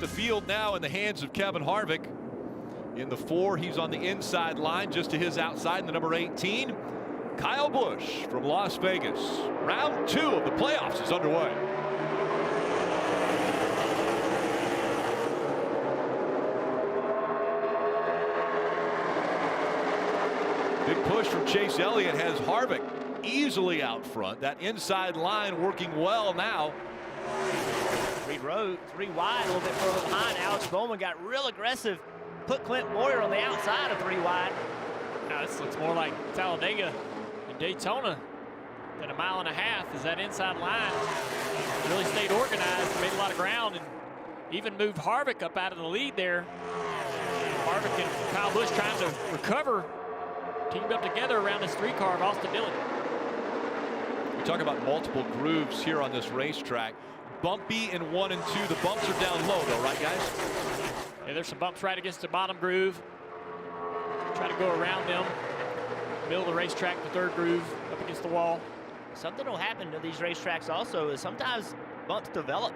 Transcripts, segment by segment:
the field now in the hands of Kevin Harvick. In the 4, he's on the inside line, just to his outside in the number 18. Kyle Busch from Las Vegas. Round 2 of the playoffs is underway. Big push from Chase Elliott has Harvick easily out front. That inside line working well now. 3 wide, a little bit further behind. Alex Bowman got real aggressive. Put Clint Boyer on the outside of 3 wide. Now this looks more like Talladega and Daytona than a mile and a half, as that inside line really stayed organized, made a lot of ground, and even moved Harvick up out of the lead there. Harvick and Kyle Busch trying to recover, teamed up together around this 3-car of Austin Dillon. We talk about multiple grooves here on this racetrack. Bumpy in 1 and 2. The bumps are down low though, right guys? Yeah, there's some bumps right against the bottom groove. Try to go around them. Middle of the racetrack, the 3rd groove up against the wall. Something will happen to these racetracks also is sometimes bumps develop.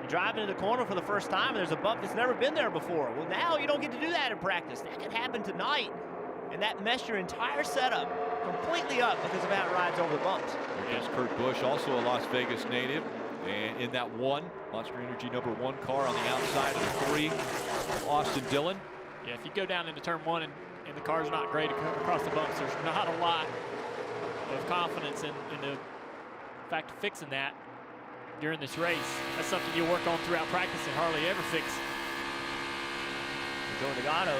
You drive into the corner for the first time and there's a bump that's never been there before. Well, now you don't get to do that in practice. That could happen tonight. And that messed your entire setup completely up because of how it rides over the bumps. There's Kurt Busch, also a Las Vegas native. And in that 1, Monster Energy number 1 car on the outside of the 3, Austin Dillon. Yeah, if you go down into turn 1 and the car's not great across the bumps, there's not a lot of confidence in the fact of fixing that during this race. That's something you'll work on throughout practice and hardly ever fix. Joe Nagano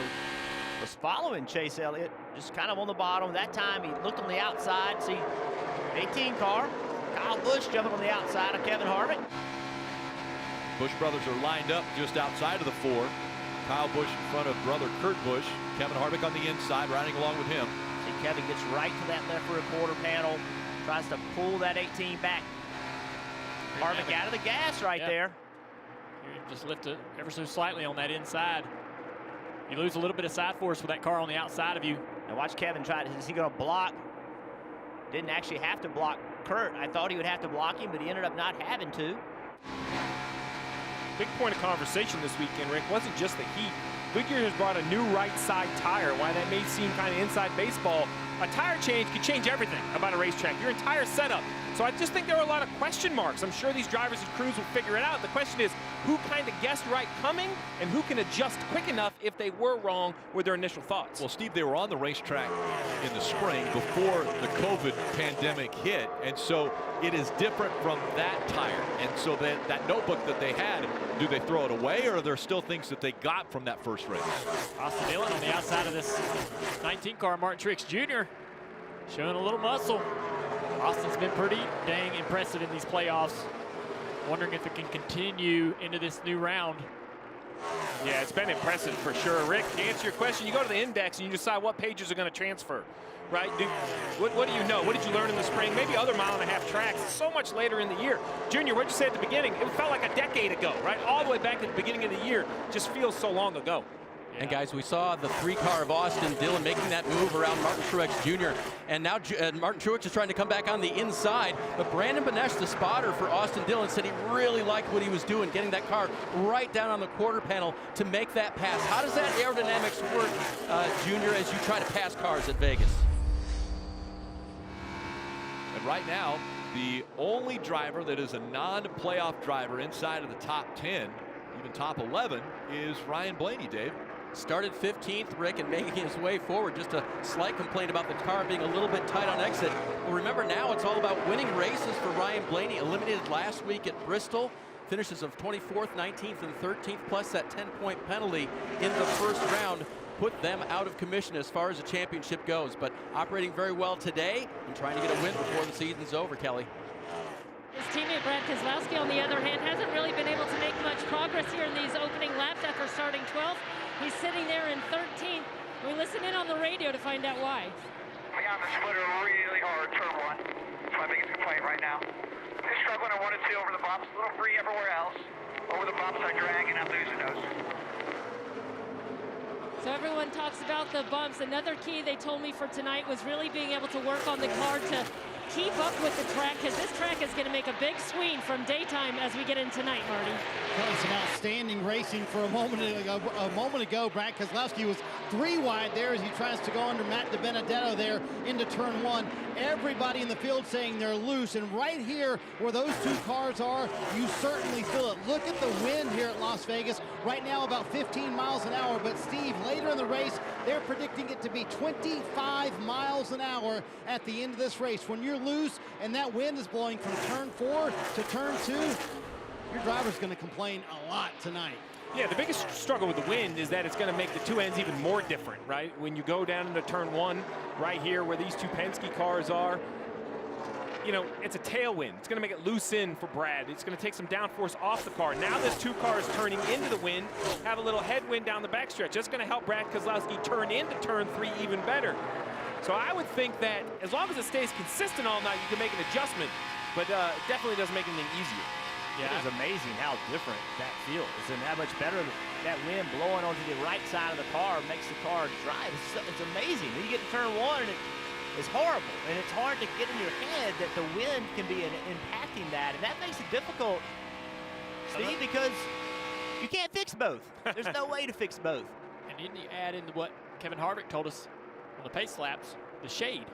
was following Chase Elliott, just kind of on the bottom. That time he looked on the outside, see 18 car. Kyle Busch jumping on the outside of Kevin Harvick. Busch brothers are lined up just outside of the 4. Kyle Busch in front of brother Kurt Busch. Kevin Harvick on the inside, riding along with him. See, Kevin gets right to that left rear quarter panel, tries to pull that 18 back. Harvick out of the gas right there. You just lift it ever so slightly on that inside. You lose a little bit of side force with that car on the outside of you. Now watch Kevin try. Is he going to block? Didn't actually have to block Kurt. I thought he would have to block him, but he ended up not having to. Big point of conversation this weekend, Rick, wasn't just the heat. Goodyear has brought a new right side tire. While that may seem kind of inside baseball, a tire change could change everything about a racetrack, your entire setup. So I just think there are a lot of question marks. I'm sure these drivers and crews will figure it out. The question is, who kind of guessed right coming and who can adjust quick enough if they were wrong with their initial thoughts? Well, Steve, they were on the racetrack in the spring before the COVID pandemic hit, and so it is different from that tire. And so that notebook that they had, do they throw it away, or are there still things that they got from that first race? Austin Dillon on the outside of this 19 car, Martin Truex Jr. showing a little muscle. Austin's been pretty dang impressive in these playoffs. Wondering if it can continue into this new round. Yeah, it's been impressive for sure. Rick, to answer your question, you go to the index and you decide what pages are going to transfer, right? What do you know? What did you learn in the spring? Maybe other mile-and-a-half tracks. So much later in the year. Junior, what'd you say at the beginning? It felt like a decade ago, right? All the way back to the beginning of the year. Just feels so long ago. Yeah. And guys, we saw the 3-car of Austin Dillon making that move around Martin Truex Jr. And now Martin Truex is trying to come back on the inside. But Brandon Benesch, the spotter for Austin Dillon, said he really liked what he was doing, getting that car right down on the quarter panel to make that pass. How does that aerodynamics work, Junior, as you try to pass cars at Vegas? And right now, the only driver that is a non-playoff driver inside of the top 10, even top 11, is Ryan Blaney, Dave. Started 15th, Rick, and making his way forward. Just a slight complaint about the car being a little bit tight on exit. Well, remember now it's all about winning races for Ryan Blaney. Eliminated last week at Bristol. Finishes of 24th, 19th, and 13th, plus that 10-point penalty in the first round put them out of commission as far as the championship goes. But operating very well today and trying to get a win before the season's over, Kelly. His teammate Brad Keselowski, on the other hand, hasn't really been able to make much progress here in these opening laps after starting 12th. He's sitting there in 13th. We listen in on the radio to find out why. I got the splitter really hard, turn 1. That's my biggest complaint right now. Just struggling on 1 and 2 over the bumps, a little free everywhere else. Over the bumps, I drag and I'm losing those. So everyone talks about the bumps. Another key they told me for tonight was really being able to work on the car to keep up with the track, because this track is going to make a big swing from daytime as we get into night, Marty. Well, some outstanding racing for a moment ago. Brad Keselowski was 3 wide there as he tries to go under Matt DiBenedetto there into turn 1. Everybody in the field saying they're loose, and right here where those 2 cars are, you certainly feel it. Look at the wind here at Las Vegas. Right now about 15 miles an hour, but Steve, later in the race, they're predicting it to be 25 miles an hour at the end of this race. When you're loose and that wind is blowing from turn 4 to turn 2, your driver's going to complain a lot tonight. Yeah, the biggest struggle with the wind is that it's going to make the 2 ends even more different, right? When you go down into turn 1, right here where these 2 Penske cars are, you know, it's a tailwind. It's going to make it loose in for Brad. It's going to take some downforce off the car. Now this 2 cars turning into the wind have a little headwind down the backstretch. That's going to help Brad Keselowski turn into turn 3 even better. So I would think that as long as it stays consistent all night, you can make an adjustment, but definitely doesn't make anything easier. Yeah, it is amazing how different that feels and how much better that wind blowing onto the right side of the car makes the car drive. It's amazing. Then you get to turn 1 and it's horrible, and it's hard to get in your head that the wind can be impacting that, and that makes it difficult, Steve, because you can't fix both. There's no way to fix both. And then you add into what Kevin Harvick told us on the pace laps, the shade.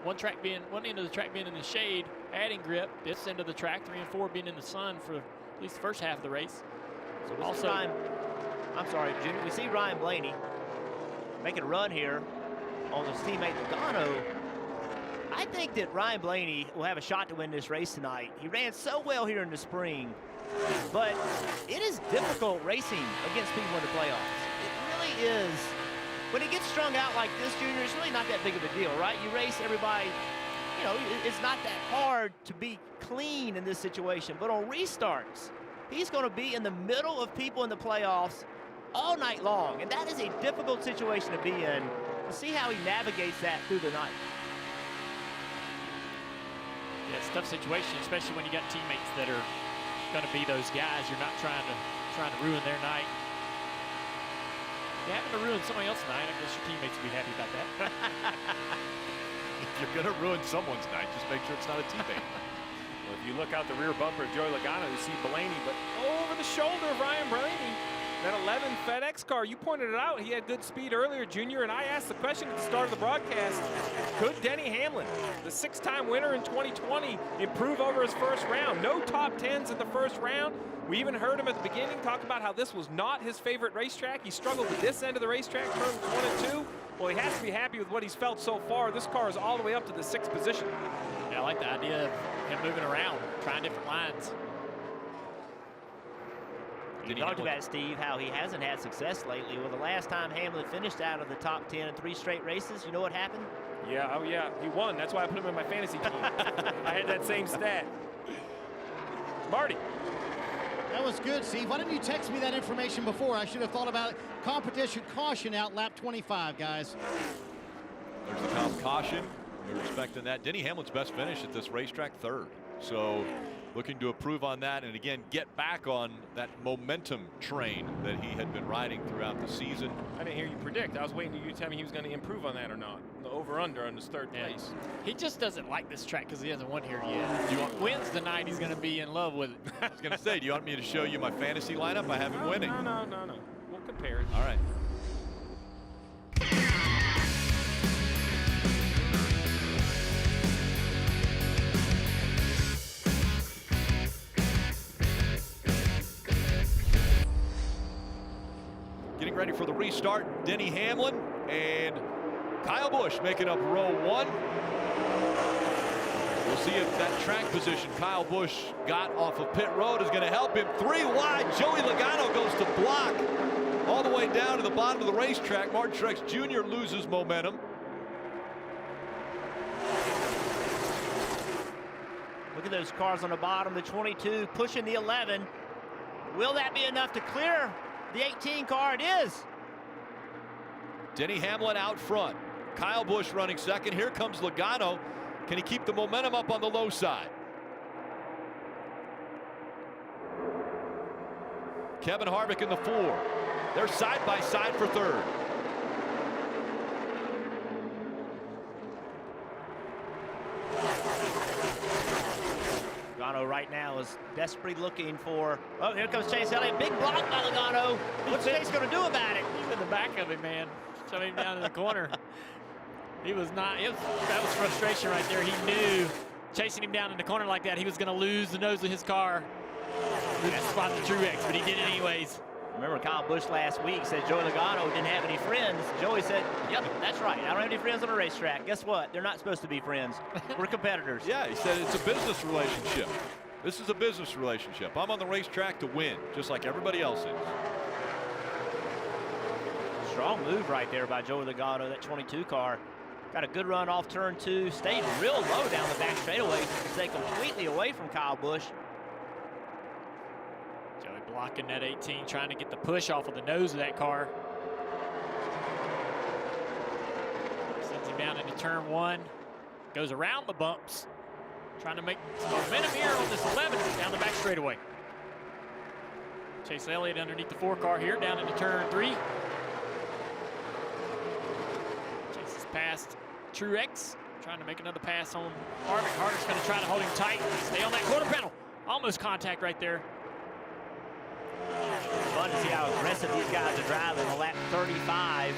One end of the track being in the shade, adding grip. This end of the track, 3 and 4, being in the sun for at least the first half of the race. So also, Junior, we see Ryan Blaney making a run here on his teammate Logano. I think that Ryan Blaney will have a shot to win this race tonight. He ran so well here in the spring, but it is difficult racing against people in the playoffs. It really is. When it gets strung out like this, Junior, it's really not that big of a deal, right? You race everybody, you know, it's not that hard to be clean in this situation. But on restarts, he's going to be in the middle of people in the playoffs all night long. And that is a difficult situation to be in. We'll see how he navigates that through the night. Yeah, it's a tough situation, especially when you got teammates that are going to be those guys. You're not trying to ruin their night. If you happen to ruin somebody else's night, I guess your teammates would be happy about that. If you're going to ruin someone's night, just make sure it's not a teammate. Well, if you look out the rear bumper of Joey Logano, you see Blaney, but over the shoulder of Ryan Blaney, that 11 FedEx car, you pointed it out, he had good speed earlier, Junior, and I asked the question at the start of the broadcast, could Denny Hamlin, the 6-time winner in 2020, improve over his first round? No top 10s in the first round. We even heard him at the beginning talk about how this was not his favorite racetrack. He struggled with this end of the racetrack, turns 1 and 2. Well, he has to be happy with what he's felt so far. This car is all the way up to the 6th position. Yeah, I like the idea of him moving around, trying different lines. You talked about, Steve, how he hasn't had success lately. Well, the last time Hamlin finished out of the top 10 in 3 straight races, you know what happened? Yeah, oh yeah, he won. That's why I put him in my fantasy team. I had that same stat. Marty. That was good, Steve. Why didn't you text me that information before? I should have thought about competition caution out lap 25, guys. There's the comp caution. We're expecting that. Denny Hamlin's best finish at this racetrack, 3rd. So looking to improve on that and again get back on that momentum train that he had been riding throughout the season. I didn't hear you predict. I was waiting for you to tell me he was going to improve on that or not. The over-under on his 3rd place. He just doesn't like this track because he hasn't won here yet. If he wins tonight, he's going to be in love with it. I was going to say, do you want me to show you my fantasy lineup? I have him winning. No. We'll compare it. All right. Getting ready for the restart, Denny Hamlin and Kyle Busch making up row 1. We'll see if that track position Kyle Busch got off of pit road is going to help him. 3 wide, Joey Logano goes to block all the way down to the bottom of the racetrack. Martin Truex Jr. loses momentum. Look at those cars on the bottom, the 22 pushing the 11. Will that be enough to clear the 18 car? It is. Denny Hamlin out front. Kyle Busch running 2nd. Here comes Logano. Can he keep the momentum up on the low side? Kevin Harvick in the 4. They're side by side for 3rd. right now is desperately looking for, oh, here comes Chase Elliott. Big block by Logano. What's Chase going to do about it? He's in the back of him, man. Shove him down in the corner. He was not, that was frustration right there. He knew chasing him down in the corner like that, he was going to lose the nose of his car. Lose the spot to Truex, but he did it anyways. Remember Kyle Busch last week said Joey Logano didn't have any friends. Joey said, yep, that's right. I don't have any friends on a racetrack. Guess what? They're not supposed to be friends. We're competitors. Yeah, he said it's a business relationship. This is a business relationship. I'm on the racetrack to win, just like everybody else is. Strong move right there by Joey Logano, that 22 car. Got a good run off turn 2. Stayed real low down the back straightaway to stay completely away from Kyle Busch. Joey blocking that 18, trying to get the push off of the nose of that car. Sends him down into turn 1. Goes around the bumps. Trying to make some momentum here on this 11 down the back straightaway. Chase Elliott underneath the 4 car here, down into turn 3. Chases past Truex. Trying to make another pass on Harvick. Harvick's going to try to hold him tight. Stay on that quarter panel. Almost contact right there. Fun to see how aggressive these guys are driving on lap 35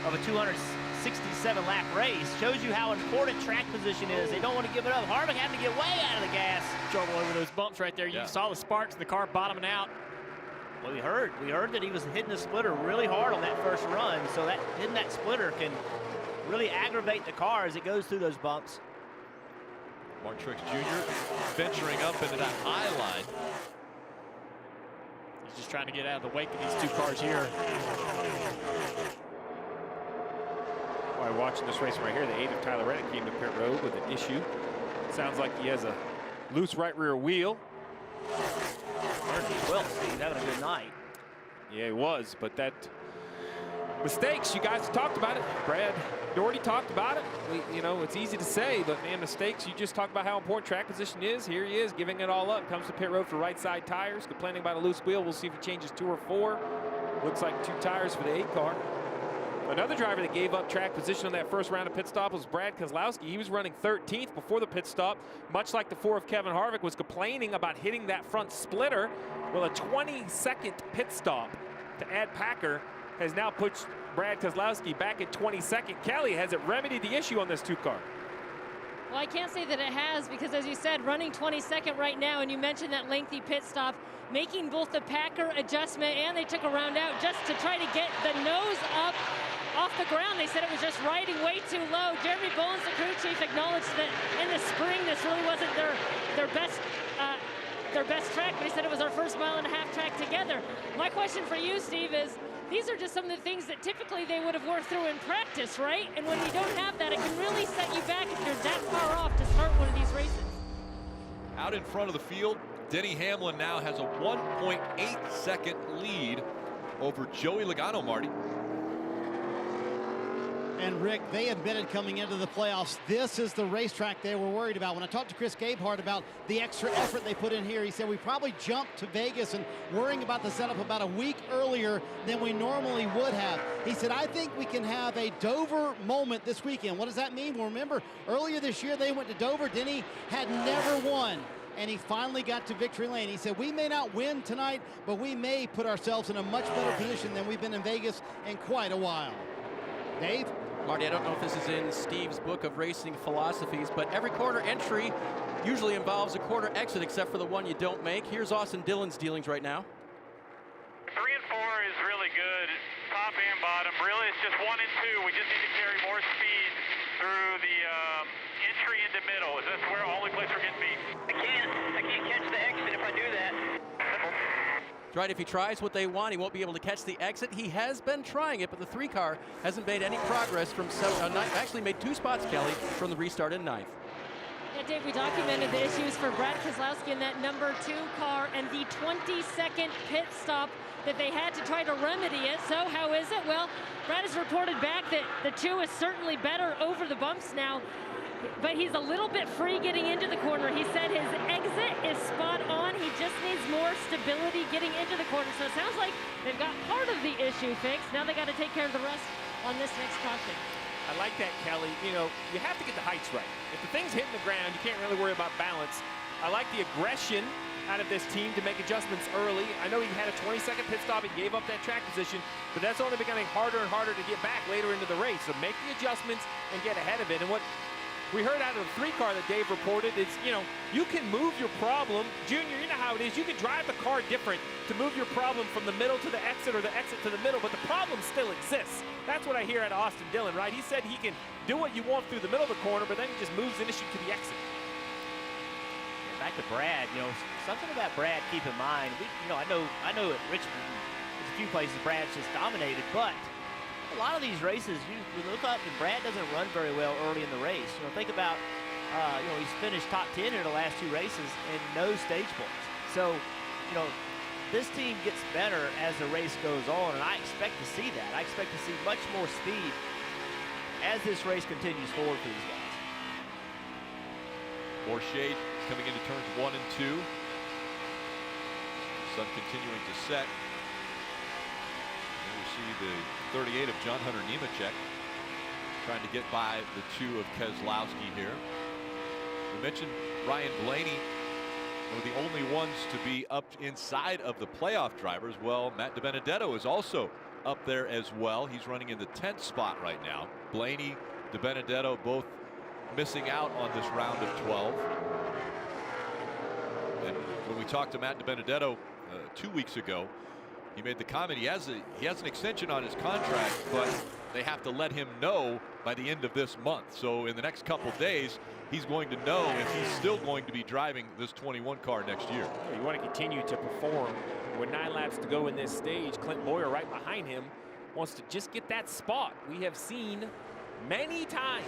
of a 267 lap race. Shows you how important track position is. They don't want to give it up. Harvick having to get way out of the gas. Trouble over those bumps right there. You saw the sparks of the car bottoming out. Well, we heard that he was hitting the splitter really hard on that first run. So that hitting that splitter can really aggravate the car as it goes through those bumps. Mark Truex Jr. venturing up into that high line. He's just trying to get out of the wake of these 2 cars here. While watching this race right here, the 8 of Tyler Reddick came to pit road with an issue. Sounds like he has a loose right rear wheel. Well, Steve, having a good night. Yeah, he was, but that mistakes, you guys talked about it. Brad Doherty talked about it. You know, it's easy to say, but man, mistakes, you just talked about how important track position is. Here he is, giving it all up. Comes to pit road for right side tires, complaining about a loose wheel. We'll see if he changes 2 or 4. Looks like 2 tires for the 8 car. Another driver that gave up track position on that first round of pit stop was Brad Keselowski. He was running 13th before the pit stop, much like the 4 of Kevin Harvick, was complaining about hitting that front splitter. Well, a 22nd pit stop to add Packer has now put Brad Keselowski back at 22nd. Kelly, has it remedied the issue on this 2 car? Well, I can't say that it has, because as you said, running 22nd right now, and you mentioned that lengthy pit stop, making both the Packer adjustment and they took a round out just to try to get the nose up off the ground. They said it was just riding way too low. Jeremy Bowens, the crew chief, acknowledged that in the spring this really wasn't their best track, but he said it was our first 1.5 mile track together. My question for you, Steve, is these are just some of the things that typically they would have worked through in practice, right? And when you don't have that, it can really set you back if you're that far off to start one of these races. Out in front of the field, Denny Hamlin now has a 1.8 second lead over Joey Logano, Marty. And Rick, they admitted coming into the playoffs, this is the racetrack they were worried about. When I talked to Chris Gabehart about the extra effort they put in here, he said we probably jumped to Vegas and worrying about the setup about a week earlier than we normally would have. He said, I think we can have a Dover moment this weekend. What does that mean? Well, remember, earlier this year they went to Dover. Denny had never won, and he finally got to victory lane. He said, we may not win tonight, but we may put ourselves in a much better position than we've been in Vegas in quite a while. Dave? Marty, I don't know if this is in Steve's book of racing philosophies, but every quarter entry usually involves a quarter exit except for the one you don't make. Here's Austin Dillon's dealings right now. 3 and 4 is really good, top and bottom. Really, it's just 1 and 2. We just need to carry more speed through the entry into middle. That's where only place we're getting beat. I can't catch the exit if I do that. Right, if he tries what they want, he won't be able to catch the exit. He has been trying it, but the 3 car hasn't made any progress from actually made 2 spots, Kelly, from the restart in 9th. Yeah, Dave, we documented the issues for Brad Keselowski in that number 2 car and the 22nd pit stop that they had to try to remedy it. So how is it? Well, Brad has reported back that the 2 is certainly better over the bumps now, but he's a little bit free getting into the corner. He said his exit is spot on. He just needs more stability getting into the corner. So it sounds like they've got part of the issue fixed. Now they got to take care of the rest on this next caution. I like that, Kelly. You know, you have to get the heights right. If the thing's hitting the ground, you can't really worry about balance. I like the aggression out of this team to make adjustments early. I know he had a 20-second pit stop. He gave up that track position, but that's only becoming harder and harder to get back later into the race. So make the adjustments and get ahead of it. And what we heard out of the 3-car that Dave reported is, you know, you can move your problem. Junior, you know how it is. You can drive the car different to move your problem from the middle to the exit or the exit to the middle, but the problem still exists. That's what I hear out of Austin Dillon, right? He said he can do what you want through the middle of the corner, but then he just moves the issue to the exit. Back to Brad, you know, something about Brad, keep in mind, I know at Richmond, there's a few places Brad's just dominated, but a lot of these races, you look up and Brad doesn't run very well early in the race. You know, think about, he's finished top 10 in the last 2 races and no stage points. So, you know, this team gets better as the race goes on, and I expect to see that. I expect to see much more speed as this race continues forward for these guys. More shade coming into turns 1 and 2. Sun continuing to set. And we see the 38 of John Hunter Nemechek trying to get by the 2 of Keselowski here. We mentioned Ryan Blaney, one of the only ones to be up inside of the playoff drivers. Well, Matt DiBenedetto is also up there as well. He's running in the 10th spot right now. Blaney, DiBenedetto both missing out on this round of 12. And when we talked to Matt DiBenedetto 2 weeks ago, he made the comment he has an extension on his contract, but they have to let him know by the end of this month. So in the next couple days, he's going to know if he's still going to be driving this 21 car next year. You want to continue to perform. With 9 laps to go in this stage, Clint Boyer right behind him wants to just get that spot. We have seen many times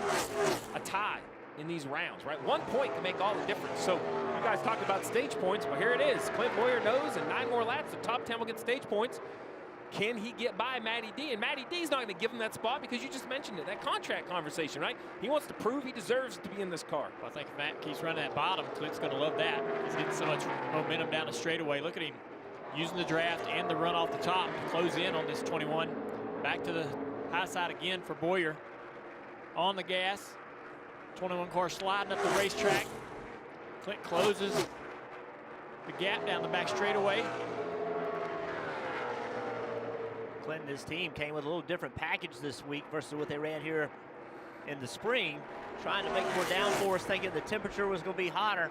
a tie in these rounds, right? 1 point can make all the difference. So you guys talked about stage points. Well, here it is. Clint Boyer knows in 9 more laps, the top 10 will get stage points. Can he get by Matty D? And Matty D's not going to give him that spot because you just mentioned it, that contract conversation, right? He wants to prove he deserves to be in this car. Well, I think if Matt keeps running that bottom, Clint's going to love that. He's getting so much momentum down the straightaway. Look at him using the draft and the run off the top to close in on this 21. Back to the high side again for Boyer. On the gas. 21 car sliding up the racetrack. Clint closes the gap down the back straightaway. Clint and his team came with a little different package this week versus what they ran here in the spring, trying to make more downforce, thinking the temperature was going to be hotter.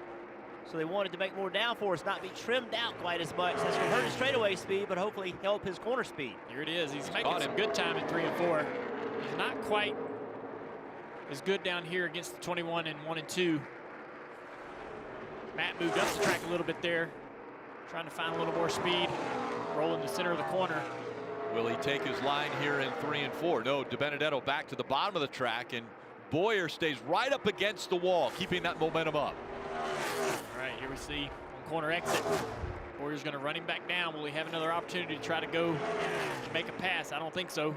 So they wanted to make more downforce, not be trimmed out quite as much. That's going to hurt his straightaway speed, but hopefully help his corner speed. Here it is. He's making some good time in 3 and 4. He's not quite as good down here against the 21 in 1 and 2. Matt moved up the track a little bit there, trying to find a little more speed, rolling the center of the corner. Will he take his line here in 3 and 4? No, DiBenedetto back to the bottom of the track, and Boyer stays right up against the wall, keeping that momentum up. All right, here we see on corner exit. Boyer's going to run him back down. Will he have another opportunity to try to go and make a pass? I don't think so.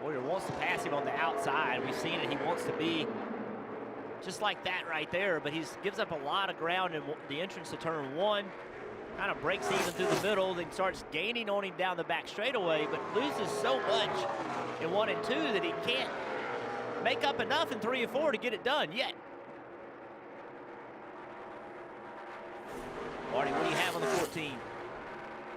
Boyer wants to pass him on the outside. We've seen it. He wants to be just like that right there, but he gives up a lot of ground in the entrance to turn 1. Kind of breaks even through the middle, then starts gaining on him down the back straightaway, but loses so much in 1 and 2 that he can't make up enough in 3 and 4 to get it done yet. Marty, what do you have on the 14?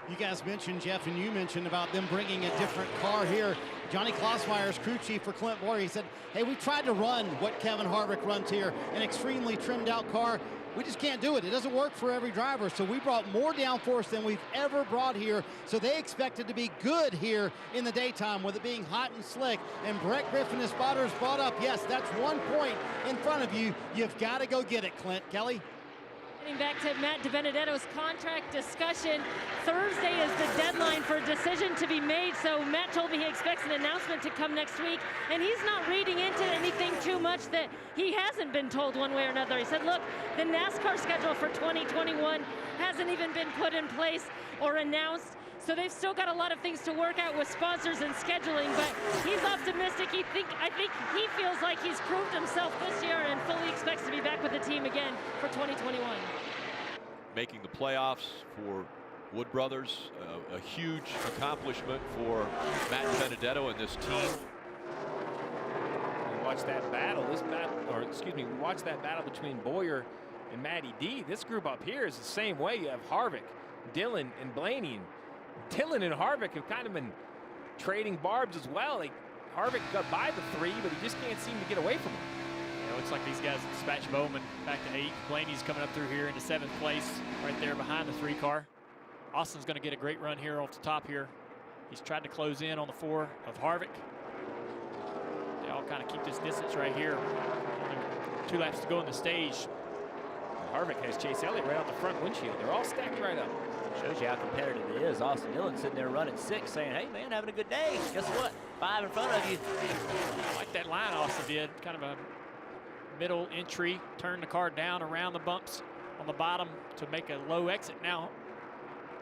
You guys mentioned, Jeff, and you mentioned about them bringing a different car here. Johnny Klossmeyer's crew chief for Clint Boyer, he said, hey, we tried to run what Kevin Harvick runs here, an extremely trimmed out car. We just can't do it. It doesn't work for every driver. So we brought more downforce than we've ever brought here. So they expected to be good here in the daytime with it being hot and slick. And Brett Griffin, his spotters, brought up, yes, that's 1 point in front of you. You've got to go get it, Clint. Kelly? Getting back to Matt DiBenedetto's contract discussion, Thursday is the deadline for a decision to be made, so Matt told me he expects an announcement to come next week, and he's not reading into anything too much that he hasn't been told one way or another. He said, look, the NASCAR schedule for 2021 hasn't even been put in place or announced, so they've still got a lot of things to work out with sponsors and scheduling, but he's optimistic. I think he feels like he's proved himself this year and fully expects to be back with the team again for 2021. Making the playoffs for Wood Brothers, a huge accomplishment for Matt DiBenedetto and this team. We watched that battle, we watched that battle between Boyer and Matty D. This group up here is the same way. You have Harvick, Dillon, and Blaney. And Dillon and Harvick have kind of been trading barbs as well. Harvick got by the 3, but he just can't seem to get away from him. Yeah, looks like these guys dispatch Bowman back to 8. Blaney's coming up through here into 7th place, right there behind the 3 car. Austin's going to get a great run here off the top here. He's tried to close in on the 4 of Harvick. They all kind of keep this distance right here. Only 2 laps to go in the stage. Harvick has Chase Elliott right on the front windshield. They're all stacked right up. Shows you how competitive it is. Austin Dillon sitting there running 6, saying, hey, man, having a good day. Guess what? 5 in front of you. I like that line Austin did. Kind of a middle entry. Turn the car down around the bumps on the bottom to make a low exit. Now,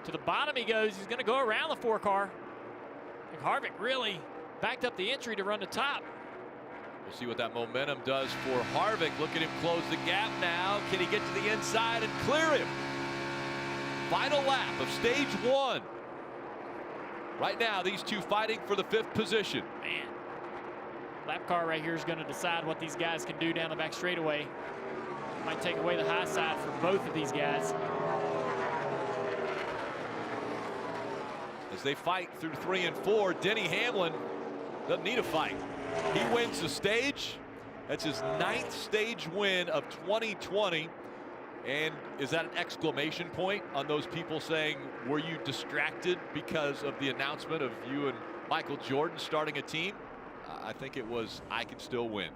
to the bottom he goes. He's going to go around the 4 car. And Harvick really backed up the entry to run the top. We'll see what that momentum does for Harvick. Look at him close the gap now. Can he get to the inside and clear him? Final lap of stage 1. Right now, these 2 fighting for the 5th position. Man, lap car right here is going to decide what these guys can do down the back straightaway. Might take away the high side for both of these guys. As they fight through 3 and 4, Denny Hamlin doesn't need a fight. He wins the stage. That's his 9th stage win of 2020. And is that an exclamation point on those people saying, were you distracted because of the announcement of you and Michael Jordan starting a team? I think it was, I can still win.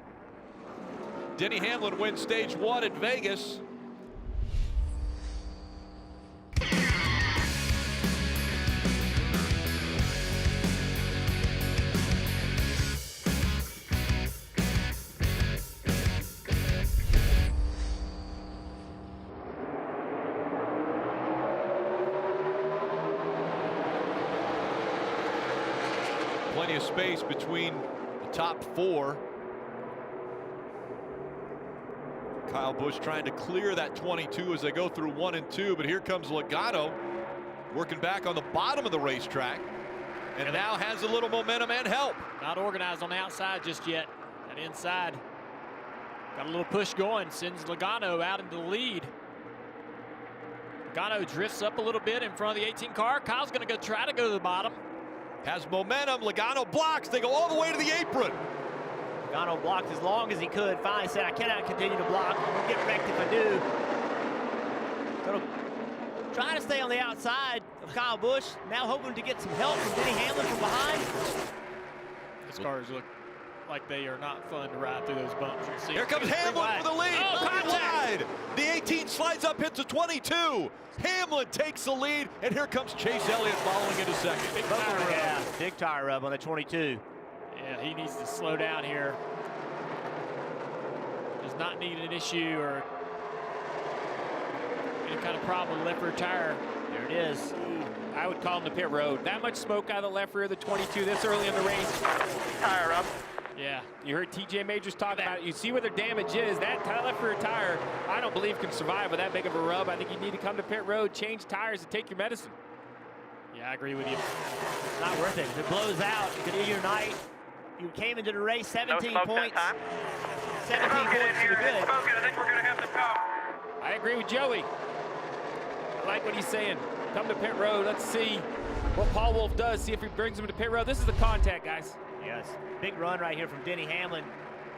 Denny Hamlin wins stage 1 at Vegas. Plenty of space between the top 4. Kyle Busch trying to clear that 22 as they go through 1 and 2, but here comes Logano working back on the bottom of the racetrack, and now has a little momentum and help. Not organized on the outside just yet. That inside got a little push going, sends Logano out into the lead. Logano drifts up a little bit in front of the 18 car. Kyle's going to try to go to the bottom. Has momentum. Logano blocks. They go all the way to the apron. Logano blocked as long as he could. Finally said, I cannot continue to block. I'm going to get wrecked if I do. So trying to stay on the outside of Kyle Busch. Now hoping to get some help from Denny Hamlin from behind. These cars look like they are not fun to ride through those bumps. Here comes Hamlin for the lead. Oh, wide. The 18 slides up, hits a 22. Hamlin takes the lead, and here comes Chase Elliott following into second. Big tire rub. Yeah, big tire rub on the 22. Yeah, he needs to slow down here. Does not need an issue or any kind of problem with left rear tire. There it is. I would call him the pit road. That much smoke out of the left rear of the 22 this early in the race. Tire up. Yeah. You heard TJ Majors talk about it. You see where their damage is. That left rear tire, I don't believe can survive with that big of a rub. I think you need to come to pit road, change tires, and take your medicine. Yeah, I agree with you. It's not worth it. If it blows out, it could end your night. You came into the race 17 No smoke points. that time. 17 Smoke it in points to here. the good. Smoke it. I think we're going to have to go. I agree with Joey. I like what he's saying. Come to pit road. Let's see what Paul Wolf does. See if he brings him to pit road. This is the contact, guys. Yes, big run right here from Denny Hamlin.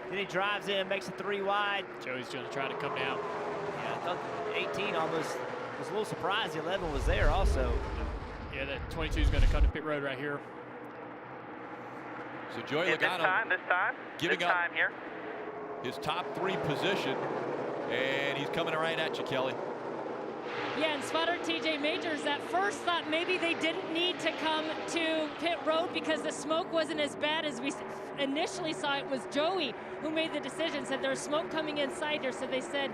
Then he drives in, makes it 3 wide. Joey's going to try to come down. Yeah, I thought 18 almost was a little surprised the 11 was there also. Yeah, that 22 is going to come to pit road right here. So Joey Yeah, Logano this time giving up here. his top 3 position, and he's coming right at you, Kelly. Yeah, and spotter TJ Majors at first thought maybe they didn't need to come to pit road because the smoke wasn't as bad as we initially saw. It was Joey who made the decision, said there's smoke coming inside here. So they said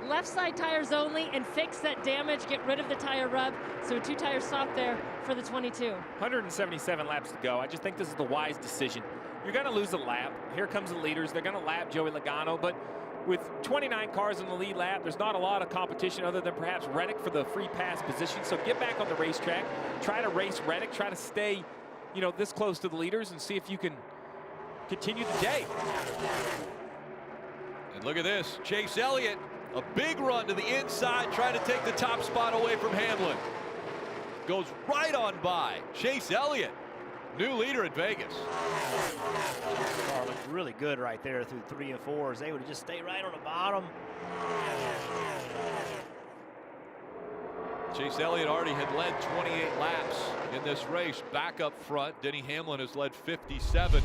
left side tires only and fix that damage, get rid of the tire rub. So 2 tires stop there for the 22. 177 laps to go. I just think this is the wise decision. You're going to lose a lap. Here comes the leaders. They're going to lap Joey Logano, but with 29 cars in the lead lap, there's not a lot of competition other than perhaps Reddick for the free pass position. So get back on the racetrack, try to race Reddick, try to stay, this close to the leaders and see if you can continue the day. And look at this, Chase Elliott A big run to the inside, trying to take the top spot away from Hamlin. Goes right on by Chase Elliott, new leader at Vegas. Car looked really good right there through 3 and 4. They would just stay right on the bottom. Chase Elliott already had led 28 laps in this race. Back up front, Denny Hamlin has led 57.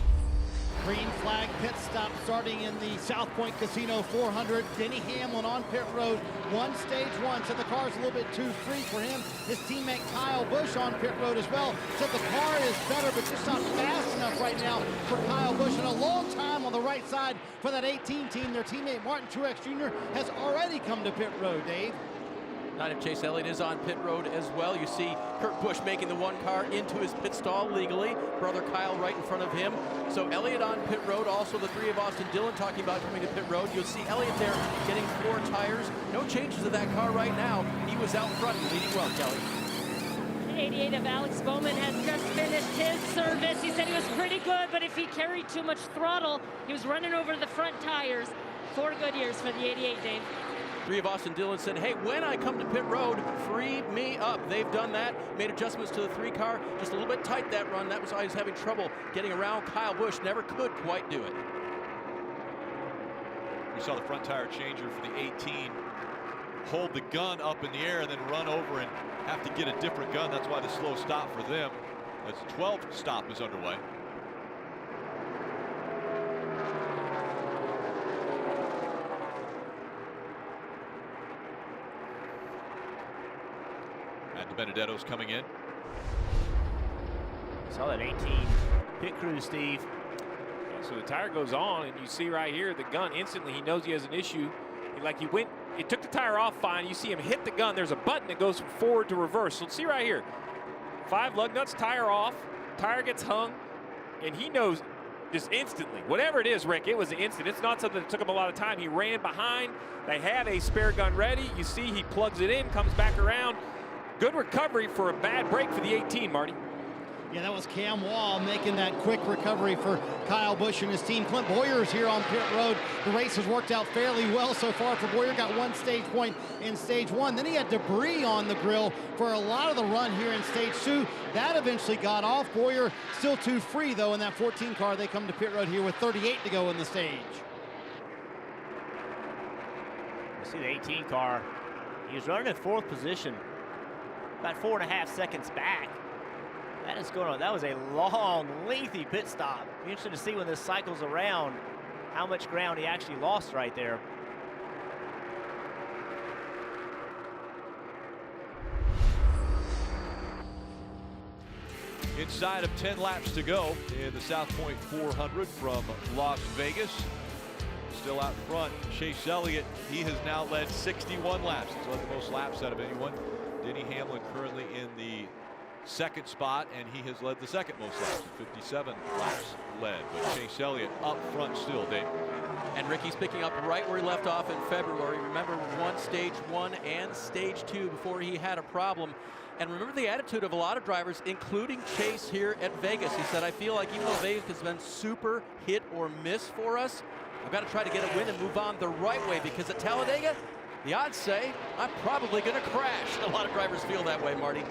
Green flag pit stop starting in the South Point Casino 400. Denny Hamlin on pit road, won stage 1. Said the car's a little bit too free for him. His teammate Kyle Busch on pit road as well. Said the car is better, but just not fast enough right now for Kyle Busch. And a long time on the right side for that 18 team. Their teammate Martin Truex Jr. has already come to pit road, Dave. Not if Chase Elliott is on pit road as well. You see Kurt Busch making the one car into his pit stall legally. Brother Kyle right in front of him. So Elliott on pit road. Also the 3 of Austin Dillon talking about coming to pit road. You'll see Elliott there getting 4 tires. No changes to that car right now. He was out front and leading well, Kelly. 88 of Alex Bowman has just finished his service. He said he was pretty good, but if he carried too much throttle, he was running over the front tires. 4 good years for the 88, Dave. 3 of Austin Dillon said, hey, when I come to pit road, free me up. They've done that, made adjustments to the 3 car. Just a little bit tight that run. That was why he was having trouble getting around. Kyle Busch never could quite do it. We saw the front tire changer for the 18 hold the gun up in the air and then run over and have to get a different gun. That's why the slow stop for them. As 12th stop is underway. Benedetto's coming in. Saw that 18 pit crew, Steve. So the tire goes on, and you see right here the gun instantly. He knows he has an issue. He took the tire off fine. You see him hit the gun. There's a button that goes from forward to reverse. So see right here, 5 lug nuts, tire off, tire gets hung, and he knows just instantly. Whatever it is, Rick, it was an instant. It's not something that took him a lot of time. He ran behind. They had a spare gun ready. You see he plugs it in, comes back around. Good recovery for a bad break for the 18, Marty. Yeah, that was Cam Wall making that quick recovery for Kyle Busch and his team. Clint Boyer's here on pit road. The race has worked out fairly well so far for Boyer. Got 1 stage point in stage 1. Then he had debris on the grill for a lot of the run here in stage 2. That eventually got off. Boyer still too free, though, in that 14 car. They come to pit road here with 38 to go in the stage. You see the 18 car. He was running in 4th position. About 4.5 seconds back. That was a long, lengthy pit stop. Be interesting to see when this cycles around how much ground he actually lost right there. Inside of 10 laps to go in the South Point 400 from Las Vegas. Still out front, Chase Elliott. He has now led 61 laps. He's led the most laps out of anyone. Denny Hamlin currently in the 2nd spot, and he has led the 2nd most laps, 57 laps led. But Chase Elliott up front still, Dave. And Ricky's picking up right where he left off in February. Remember, won stage 1 and stage 2 before he had a problem. And remember the attitude of a lot of drivers, including Chase here at Vegas. He said, I feel like even though Vegas has been super hit or miss for us, I've got to try to get a win and move on the right way, because at Talladega, the odds say I'm probably going to crash. A lot of drivers feel that way, Marty.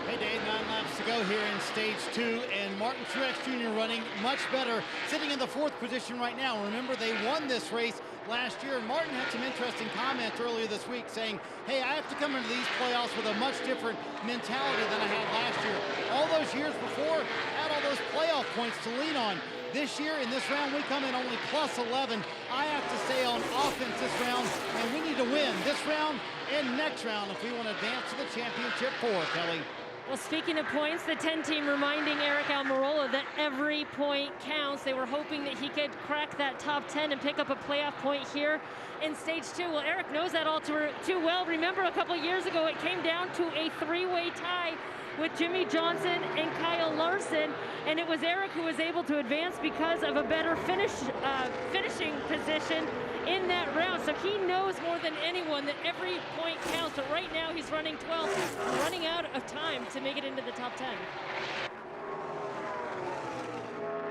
Hey, Dave, 9 laps to go here in stage 2, and Martin Truex Jr. running much better, sitting in the 4th position right now. Remember, they won this race last year, and Martin had some interesting comments earlier this week saying, hey, I have to come into these playoffs with a much different mentality than I had last year. All those years before, I had all those playoff points to lean on. This year, in this round, we come in only plus 11. I have to stay on offense this round, and we need to win this round and next round if we want to advance to the championship 4, Kelly. Well, speaking of points, the 10 team reminding Eric Almirola that every point counts. They were hoping that he could crack that top 10 and pick up a playoff point here in stage 2. Well, Eric knows that all too well. Remember, a couple years ago, it came down to a 3-way tie with Jimmy Johnson and Kyle Larson, and it was Eric who was able to advance because of a better finishing position in that round. So he knows more than anyone that every point counts. But right now he's running 12th, running out of time to make it into the top 10.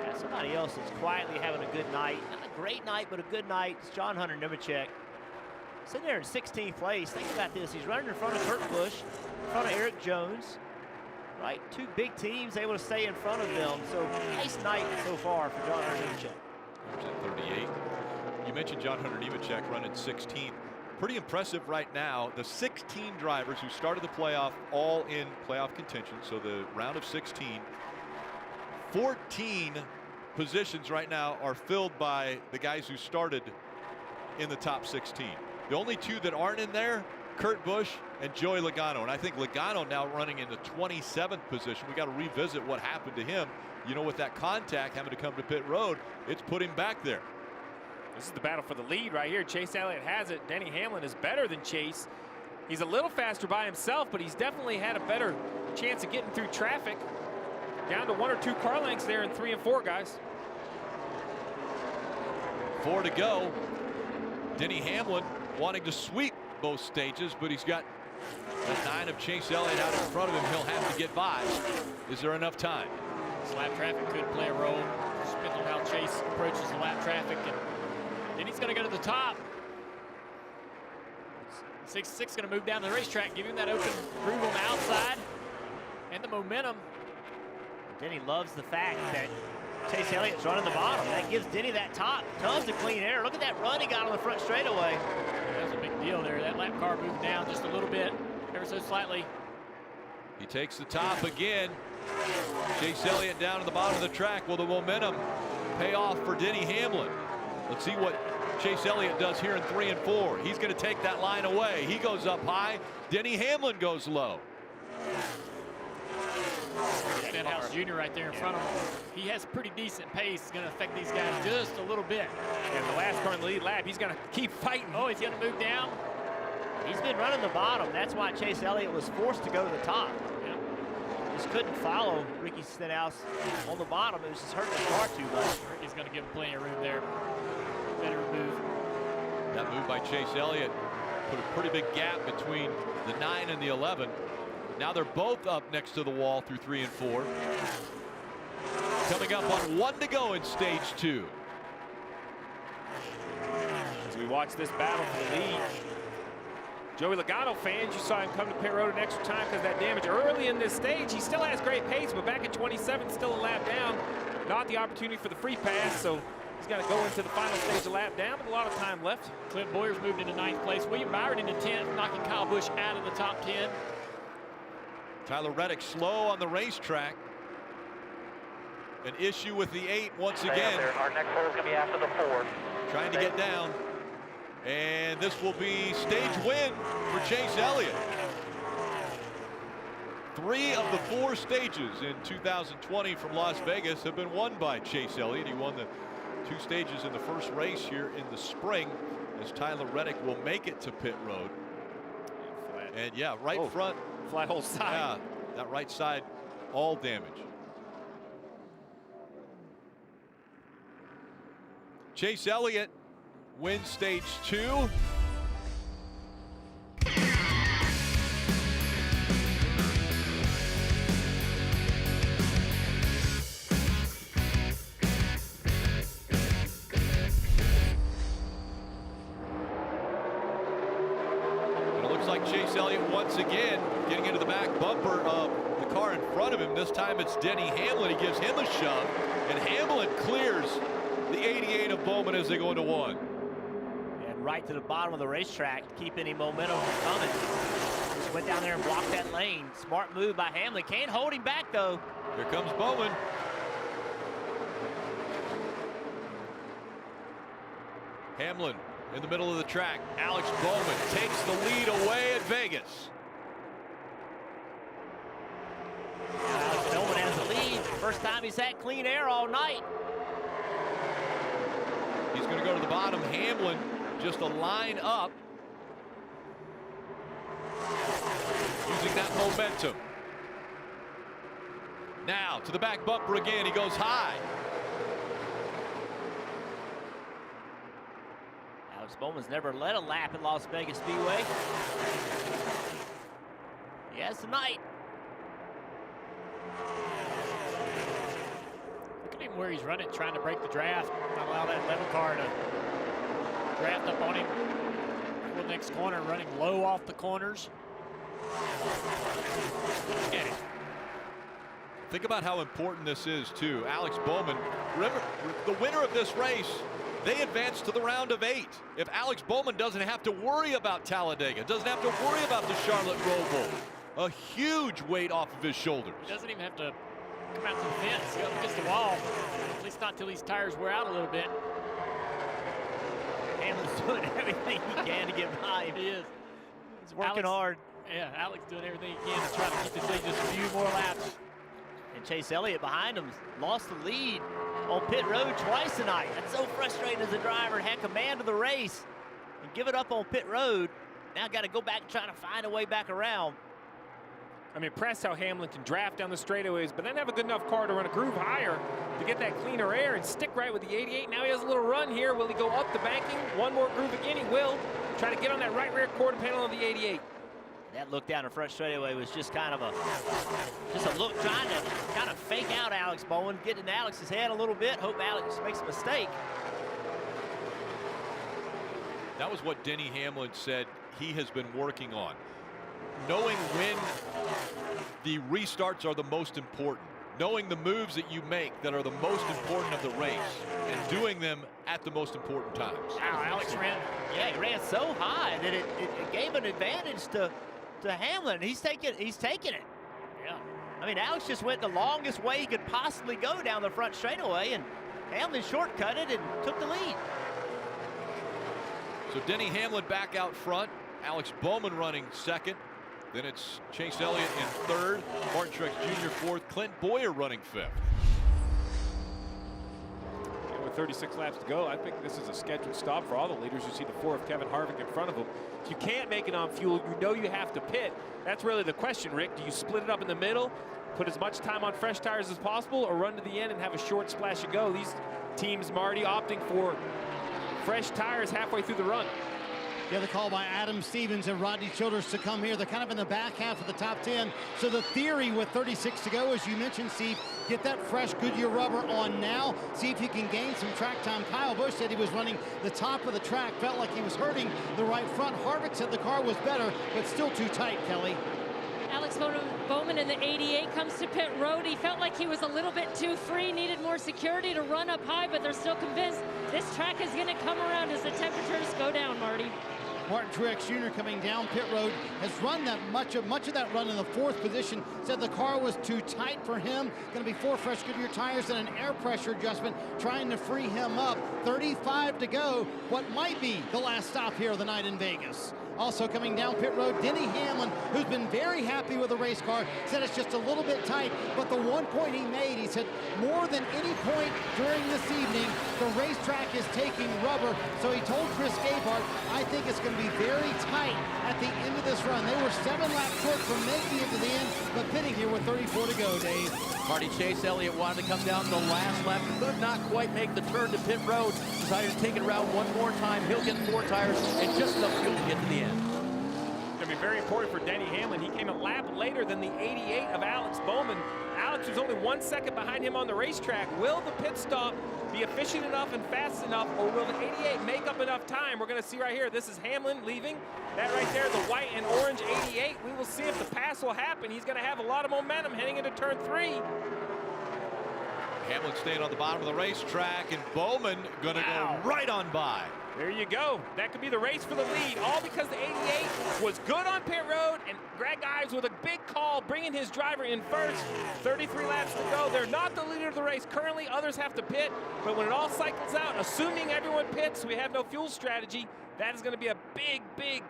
Yeah, somebody else is quietly having a good night. Not a great night, but a good night. It's John Hunter Nemechek. Sitting there in 16th place. Think about this. He's running in front of Kurt Busch, in front of Eric Jones. Right? Two big teams able to stay in front of them. So nice night so far for John Hunter Nemechek. At 38. You mentioned John Hunter Nemechek running 16th. Pretty impressive right now. The 16 drivers who started the playoff all in playoff contention. So the round of 16. 14 positions right now are filled by the guys who started in the top 16. The only two that aren't in there, Kurt Busch and Joey Logano. And I think Logano now running in the 27th position. We got to revisit what happened to him. You know, with that contact having to come to pit road, it's put him back there. This is the battle for the lead right here. Chase Elliott has it. Denny Hamlin is better than Chase. He's a little faster by himself, but he's definitely had a better chance of getting through traffic. Down to 1 or 2 car lengths there in 3 and 4, guys. 4 to go. Denny Hamlin wanting to sweep both stages, but he's got the 9 of Chase Elliott out in front of him. He'll have to get by. Is there enough time? This lap traffic could play a role, depending on how Chase approaches the lap traffic. And then he's going to go to the top. 6-6 going to move down the racetrack, give him that open groove on the outside and the momentum. Denny loves the fact that Chase Elliott's running the bottom. That gives Denny that top. Tons of clean air. Look at that run he got on the front straightaway. That was a big deal there. That lap car moved down just a little bit, ever so slightly. He takes the top again. Chase Elliott down at the bottom of the track. Will the momentum pay off for Denny Hamlin? Let's see what Chase Elliott does here in 3 and 4. He's going to take that line away. He goes up high. Denny Hamlin goes low. Stenhouse Jr. right there in front of him. He has pretty decent pace. It's going to affect these guys just a little bit. And the last car in the lead lap, he's going to keep fighting. Oh, he's going to move down. He's been running the bottom. That's why Chase Elliott was forced to go to the top. Yeah. Just couldn't follow Ricky Stenhouse on the bottom. It was just hurting the car too much. Ricky's going to give him plenty of room there. Better move. That move by Chase Elliott put a pretty big gap between the 9 and the 11. Now they're both up next to the wall through 3 and 4. Coming up on 1 to go in stage 2. As we watch this battle for the lead, Joey Logano fans, you saw him come to pit road an extra time because that damage early in this stage. He still has great pace, but back at 27, still a lap down. Not the opportunity for the free pass, so he's got to go into the final stage of lap down, but a lot of time left. Clint Boyer's moved into 9th place. William Byron into 10th, knocking Kyle Busch out of the top 10. Tyler Reddick slow on the racetrack. An issue with the 8 once again. Our next hole is going to be after the 4. Trying to get down. And this will be stage win for Chase Elliott. 3 of the 4 stages in 2020 from Las Vegas have been won by Chase Elliott. He won the 2 stages in the first race here in the spring, as Tyler Reddick will make it to pit road. And yeah, right front. Flat hole side. Yeah, that right side, all damage. Chase Elliott wins stage 2. Chase Elliott once again getting into the back bumper of the car in front of him. This time it's Denny Hamlin. He gives him a shove, and Hamlin clears the 88 of Bowman as they go into 1. And right to the bottom of the racetrack, to keep any momentum from coming. Just went down there and blocked that lane. Smart move by Hamlin. Can't hold him back, though. Here comes Bowman. Hamlin in the middle of the track. Alex Bowman takes the lead away at Vegas. Alex Bowman has the lead. First time he's had clean air all night. He's going to go to the bottom. Hamlin just a line up. Using that momentum. Now to the back bumper again. He goes high. Alex Bowman's never led a lap at Las Vegas Speedway. He has tonight. Look at him where he's running, trying to break the draft. Not allow that 11 car to draft up on him. careful next corner, running low off the corners. Get it. Think about how important this is, too. Alex Bowman, remember, the winner of this race, they advance to the round of 8. If Alex Bowman doesn't have to worry about Talladega, doesn't have to worry about the Charlotte Roval, a huge weight off of his shoulders. He doesn't even have to come out to the fence, go up against the wall. At least not till these tires wear out a little bit. Hamlin's doing everything he can to get by him. He is. He's working hard. Yeah, Alex doing everything he can to try to keep this lead just a few more laps. And Chase Elliott behind him lost the lead on pit road twice tonight. That's so frustrating as a driver. Had command of the race and give it up on pit road. Now got to go back and try to find a way back around. I'm impressed how Hamlin can draft down the straightaways, but then have a good enough car to run a groove higher to get that cleaner air and stick right with the 88. Now he has a little run here. Will he go up the banking? One more groove again, he will. Try to get on that right rear quarter panel of the 88. That look down the front straightaway was just kind of a look trying to kind of fake out Alex Bowman, getting in Alex's head a little bit. Hope Alex makes a mistake. That was what Denny Hamlin said he has been working on. Knowing when the restarts are the most important, knowing the moves that you make that are the most important of the race, and doing them at the most important times. Wow, Alex ran. Yeah, he ran so high that it gave an advantage to Hamlin. He's taking it. Yeah. I mean, Alex just went the longest way he could possibly go down the front straightaway, and Hamlin shortcutted and took the lead. So Denny Hamlin back out front. Alex Bowman running second. Then it's Chase Elliott in third. Martin Truex Jr. fourth. Clint Boyer running fifth. And with 36 laps to go, I think this is a scheduled stop for all the leaders. You see the 4 of Kevin Harvick in front of him. If you can't make it on fuel, you know you have to pit. That's really the question, Rick. Do you split it up in the middle, put as much time on fresh tires as possible, or run to the end and have a short splash to go? These teams, Marty, opting for fresh tires halfway through the run. Yeah, the call by Adam Stevens and Rodney Childers to come here. They're kind of in the back half of the top 10. So the theory with 36 to go, as you mentioned, Steve, get that fresh Goodyear rubber on now. See if you can gain some track time. Kyle Busch said he was running the top of the track. Felt like he was hurting the right front. Harvick said the car was better, but still too tight, Kelly. Alex Bowman in the 88 comes to pit road. He felt like he was a little bit too free, needed more security to run up high, but they're still convinced this track is going to come around as the temperatures go down, Marty. Martin Truex Jr. coming down pit road has run that much of that run in the 4th position. Said the car was too tight for him. Going to be 4 fresh Goodyear tires and an air pressure adjustment trying to free him up. 35 to go. What might be the last stop here of the night in Vegas. Also coming down pit road, Denny Hamlin, who's been very happy with the race car, said it's just a little bit tight, but the one point he made, he said, more than any point during this evening, the racetrack is taking rubber. So he told Chris Gabehart, I think it's going to be very tight at the end of this run. They were 7 laps short from making it to the end, but pitting here with 34 to go, Dave. Marty Chase Elliott wanted to come down the last lap, could not quite make the turn to pit road. Decided to take it around one more time. He'll get 4 tires and just enough fuel to get to the end. It's going to be very important for Denny Hamlin. He came a lap later than the 88 of Alex Bowman. Alex was only 1 second behind him on the racetrack. Will the pit stop be efficient enough and fast enough, or will the 88 make up enough time? We're going to see right here. This is Hamlin leaving. That right there, the white and orange 88. We will see if the pass will happen. He's going to have a lot of momentum heading into turn 3. Hamlin staying on the bottom of the racetrack, and Bowman going to go right on by. There you go. That could be the race for the lead, all because the 88 was good on pit road, and Greg Ives with a big call, bringing his driver in first. 33 laps to go. They're not the leader of the race currently. Others have to pit, but when it all cycles out, assuming everyone pits, we have no fuel strategy, that is going to be a big, big,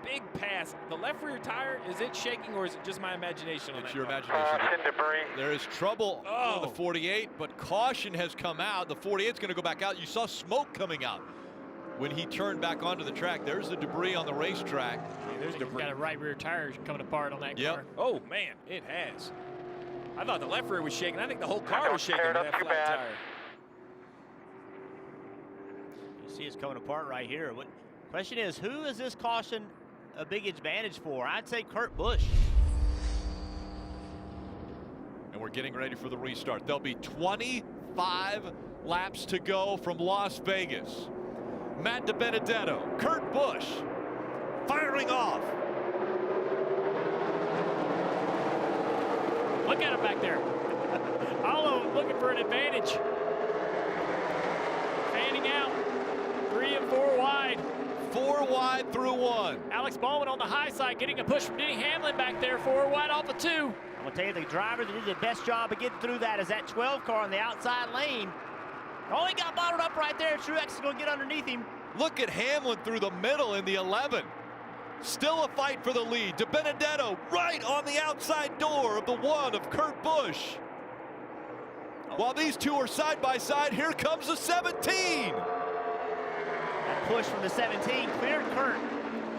big pass. The left rear tire, is it shaking, or is it just my imagination? It's your imagination. There is trouble for the 48, but caution has come out. The 48 is going to go back out. You saw smoke coming out when he turned back onto the track. There's the debris on the racetrack. Yeah, there's debris. Got a right rear tire coming apart on that car. Oh, man, it has. I thought the left rear was shaking. I think the whole car was shaking with that flat tire. You see it's coming apart right here. What question is, who is this caution a big advantage for? I'd say Kurt Busch. And we're getting ready for the restart. There'll be 25 laps to go from Las Vegas. Matt DiBenedetto, Kurt Busch, firing off. Look at him back there. All of them looking for an advantage. Fanning out. 3 and 4 wide. 4 wide through 1. Alex Bowman on the high side getting a push from Denny Hamlin back there. 4 wide off of 2. I'm going to tell you, the driver that did the best job of getting through that is that 12 car on the outside lane. Oh, he got bottled up right there. Truex is going to get underneath him. Look at Hamlin through the middle in the 11. Still a fight for the lead. DiBenedetto right on the outside door of the 1 of Kurt Busch. While these two are side by side, here comes the 17. That push from the 17 cleared Kurt.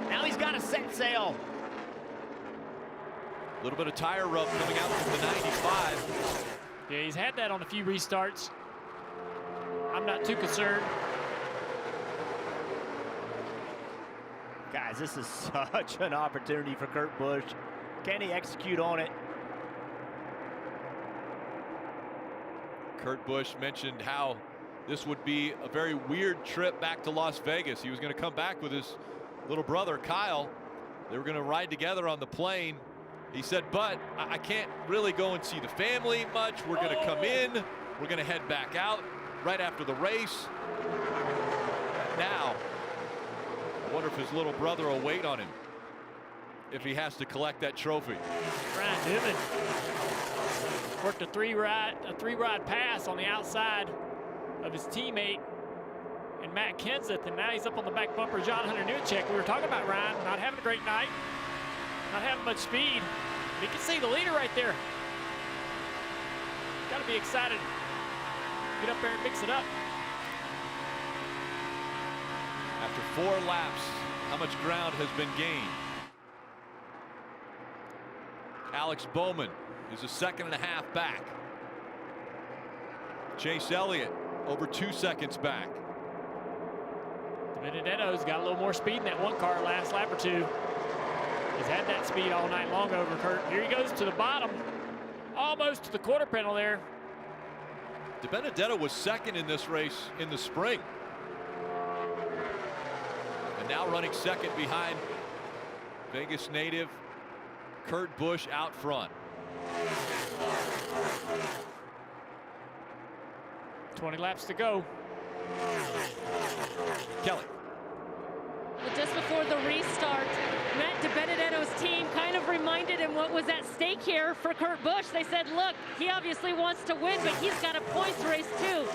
Now he's got to set sail. A little bit of tire rub coming out from the 95. Yeah, he's had that on a few restarts. I'm not too concerned. Guys, this is such an opportunity for Kurt Busch. Can he execute on it? Kurt Busch mentioned how this would be a very weird trip back to Las Vegas. He was going to come back with his little brother, Kyle. They were going to ride together on the plane. He said, but I can't really go and see the family much. We're going to come in. We're going to head back out right after the race. Now, I wonder if his little brother will wait on him if he has to collect that trophy. Ryan Newman worked a three-ride pass on the outside of his teammate and Matt Kenseth, and now he's up on the back bumper. John Hunter Nemechek. We were talking about Ryan not having a great night, not having much speed. But you can see the leader right there. Got to be excited. Get up there and mix it up. After 4 laps, how much ground has been gained? Alex Bowman is a 1.5 seconds back. Chase Elliott over 2 seconds back. Benedetto's got a little more speed in that 1 car last lap or 2. He's had that speed all night long over Kurt. Here he goes to the bottom, almost to the quarter panel there. DiBenedetto was 2nd in this race in the spring. And now running 2nd behind Vegas native Kurt Busch out front. 20 laps to go. Kelly. Well, just before the restart, Matt DiBenedetto's team kind of reminded him what was at stake here for Kurt Busch. They said, look, he obviously wants to win, but he's got a points race too.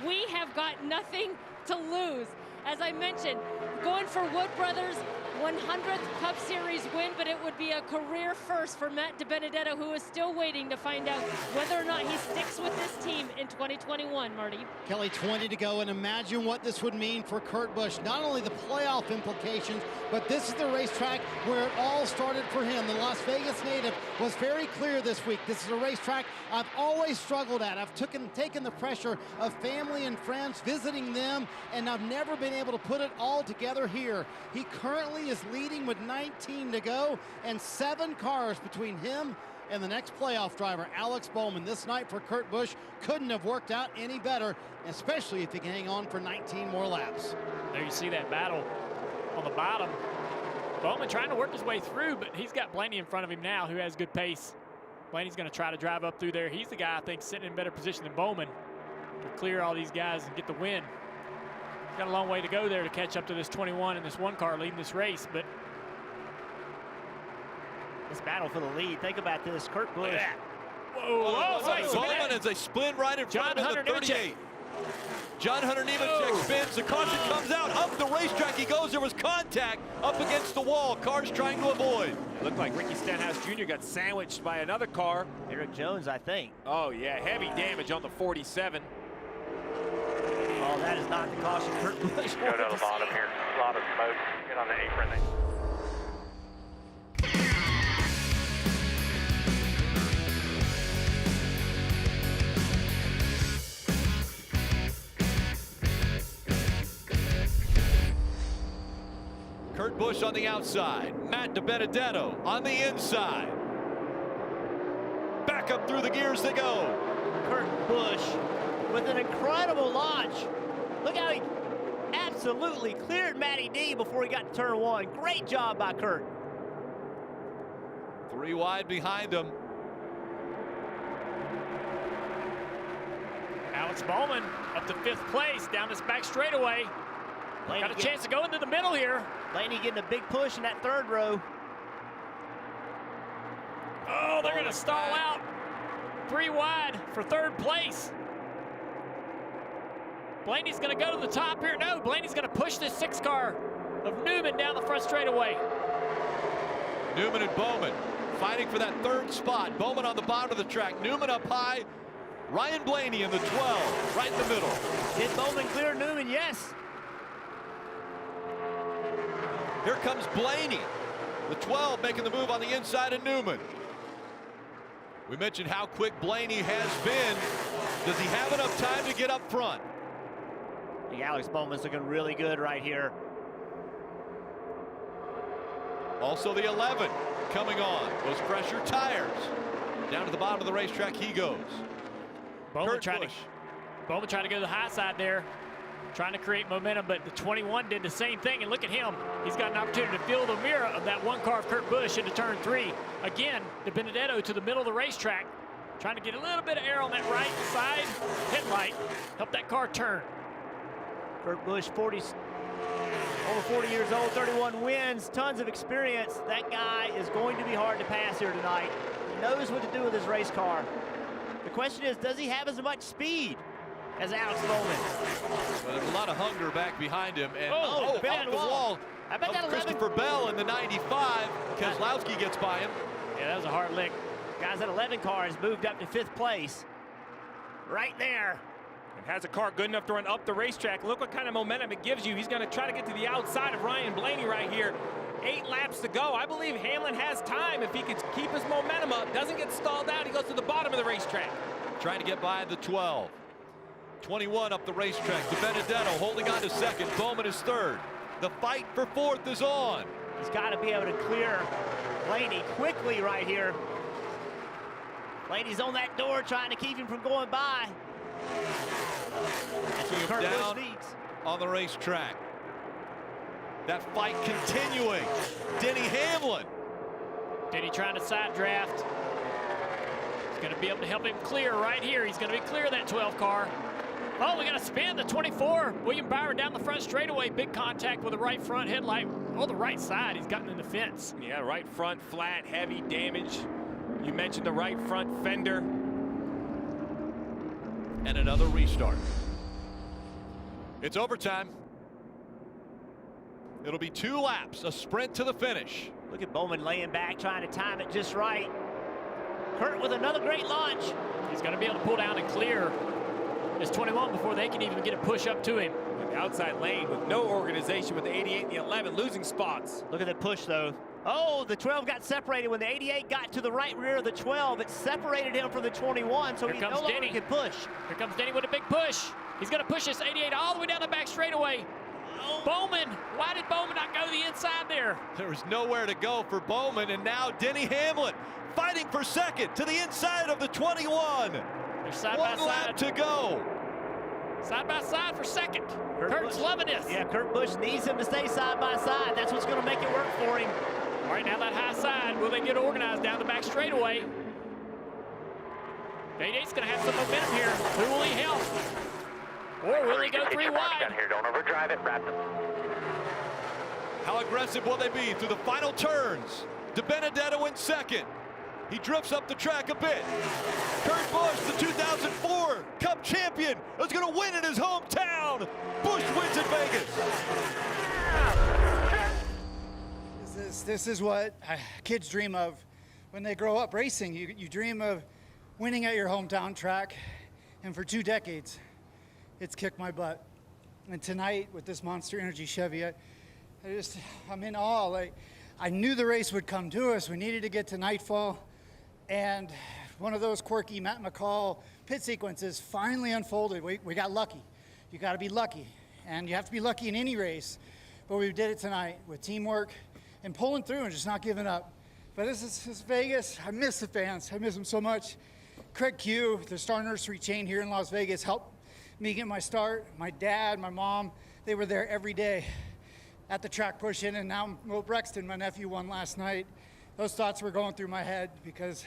We have got nothing to lose. As I mentioned, going for Wood Brothers' 100th Cup Series win, but it would be a career first for Matt DiBenedetto, who is still waiting to find out whether or not he sticks with this team in 2021, Marty. Kelly, 20 to go, and imagine what this would mean for Kurt Busch. Not only the playoff implications, but this is the racetrack where it all started for him. The Las Vegas native was very clear this week. This is a racetrack I've always struggled at. I've taken the pressure of family and friends, visiting them, and I've never been able to put it all together here. He currently is leading with 19 to go and 7 cars between him and the next playoff driver, Alex Bowman. This night for Kurt Busch couldn't have worked out any better, especially if he can hang on for 19 more laps. There you see that battle on the bottom. Bowman trying to work his way through, but he's got Blaney in front of him now, who has good pace. Blaney's going to try to drive up through there. He's the guy, I think, sitting in better position than Bowman to clear all these guys and get the win. Got a long way to go there to catch up to this 21 and this 1 car leading this race, but This battle for the lead. Think about this. Kurt Busch. whoa, Bowman as they spin right in front of the 38. John Hunter Nemechek spins. The caution comes out. Up the racetrack he goes. There was contact up against the wall. Cars trying to avoid. It looked like Ricky Stenhouse Jr. got sandwiched by another car. Eric Jones, I think. Oh, yeah, heavy damage on the 47. Oh, that is not the caution Kurt Busch. Go to the bottom here. A lot of smoke. Get on the apron. Kurt Busch on the outside. Matt DiBenedetto on the inside. Back up through the gears they go. Kurt Busch with an incredible launch. Look how he absolutely absolutely cleared Matty D before he got to turn 1. Great job by Kurt. 3 wide behind him. Alex Bowman up to 5th place down this back straightaway. Got a chance to go into the middle here. Blaney getting a big push in that 3rd row. Oh, they're going to stall out. 3 wide for 3rd place. Blaney's going to go to the top here. No, Blaney's going to push this 6 car of Newman down the front straightaway. Newman and Bowman fighting for that 3rd spot. Bowman on the bottom of the track. Newman up high. Ryan Blaney in the 12, right in the middle. Did Bowman clear Newman? Yes. Here comes Blaney. The 12 making the move on the inside of Newman. We mentioned how quick Blaney has been. Does he have enough time to get up front? I think Alex Bowman's looking really good right here. Also the 11 coming on. Those fresher tires. Down to the bottom of the racetrack he goes. Bowman trying to go to the high side there, trying to create momentum, but the 21 did the same thing, and look at him. He's got an opportunity to fill the mirror of that 1 car of Kurt Busch into turn 3. Again, De Benedetto to the middle of the racetrack, trying to get a little bit of air on that right side headlight, help that car turn. Kurt Busch, over 40 years old, 31 wins, tons of experience. That guy is going to be hard to pass here tonight. He knows what to do with his race car. The question is, does he have as much speed as Alex Bowman? Well, there's a lot of hunger back behind him. And off the wall. I bet that Christopher Bell in the 95. Keselowski gets by him. Yeah, that was a hard lick. Guys, that 11 car has moved up to 5th place. Right there. And has a car good enough to run up the racetrack. Look what kind of momentum it gives you. He's going to try to get to the outside of Ryan Blaney right here. 8 laps to go. I believe Hamlin has time if he could keep his momentum up. Doesn't get stalled out. He goes to the bottom of the racetrack. Trying to get by the 12. 21 up the racetrack. De Benedetto holding on to 2nd. Bowman is 3rd. The fight for 4th is on. He's got to be able to clear Blaney quickly right here. Blaney's on that door trying to keep him from going by. That's what Kurt Busch needs on the racetrack. That fight continuing. Denny Hamlin. Denny trying to side draft. He's going to be able to help him clear right here. He's going to be clear of that 12 car. Oh, we got to spin the 24. William Byron down the front straightaway. Big contact with the right front headlight. Oh, the right side. He's gotten in the fence. Yeah, right front flat, heavy damage. You mentioned the right front fender. And another restart. It's overtime. It'll be 2 laps, a sprint to the finish. Look at Bowman laying back, trying to time it just right. Kurt with another great launch. He's going to be able to pull down and clear this 21 before they can even get a push up to him. The outside lane with no organization with the 88 and the 11 losing spots. Look at that push though. Oh, the 12 got separated when the 88 got to the right rear of the 12. It separated him from the 21, so he no longer can push. Here comes Denny with a big push. He's going to push this 88 all the way down the back straightaway. Oh. Bowman, why did Bowman not go to the inside there? There was nowhere to go for Bowman, and now Denny Hamlin fighting for 2nd to the inside of the 21. They're side by side. 1 lap to go. Side by side for 2nd. Kurt's loving this. Yeah, Kurt Busch needs him to stay side by side. That's what's going to make it work for him. All right, now that high side, will they get organized down the back straightaway? 88's going to have some momentum here. Who will he help? Or will he go 3 wide? Here. Don't overdrive it, wrap it. How aggressive will they be through the final turns? De Benedetto in 2nd. He drifts up the track a bit. Kurt Busch, the 2004 Cup champion, is going to win in his hometown. Busch wins in Vegas. This is what kids dream of when they grow up racing. You dream of winning at your hometown track, and for 2 decades, it's kicked my butt. And tonight, with this Monster Energy Chevy, I'm in awe. Like, I knew the race would come to us. We needed to get to nightfall, and one of those quirky Matt McCall pit sequences finally unfolded. We got lucky. You got to be lucky, and you have to be lucky in any race, but we did it tonight with teamwork and pulling through and just not giving up. But this is Vegas. I miss the fans. I miss them so much. Craig Q, the Star Nursery chain here in Las Vegas, helped me getting my start. My dad, my mom, they were there every day at the track pushing, and now Will Brexton, my nephew, won last night. Those thoughts were going through my head because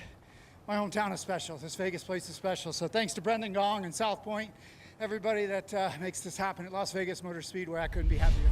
my hometown is special. This Vegas place is special. So thanks to Brendan Gong and South Point, everybody that makes this happen at Las Vegas Motor Speedway. I couldn't be happier.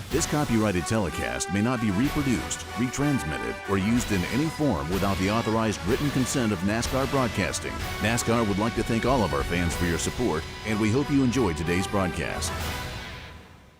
This copyrighted telecast may not be reproduced, retransmitted, or used in any form without the authorized written consent of NASCAR Broadcasting. NASCAR would like to thank all of our fans for your support, and we hope you enjoyed today's broadcast.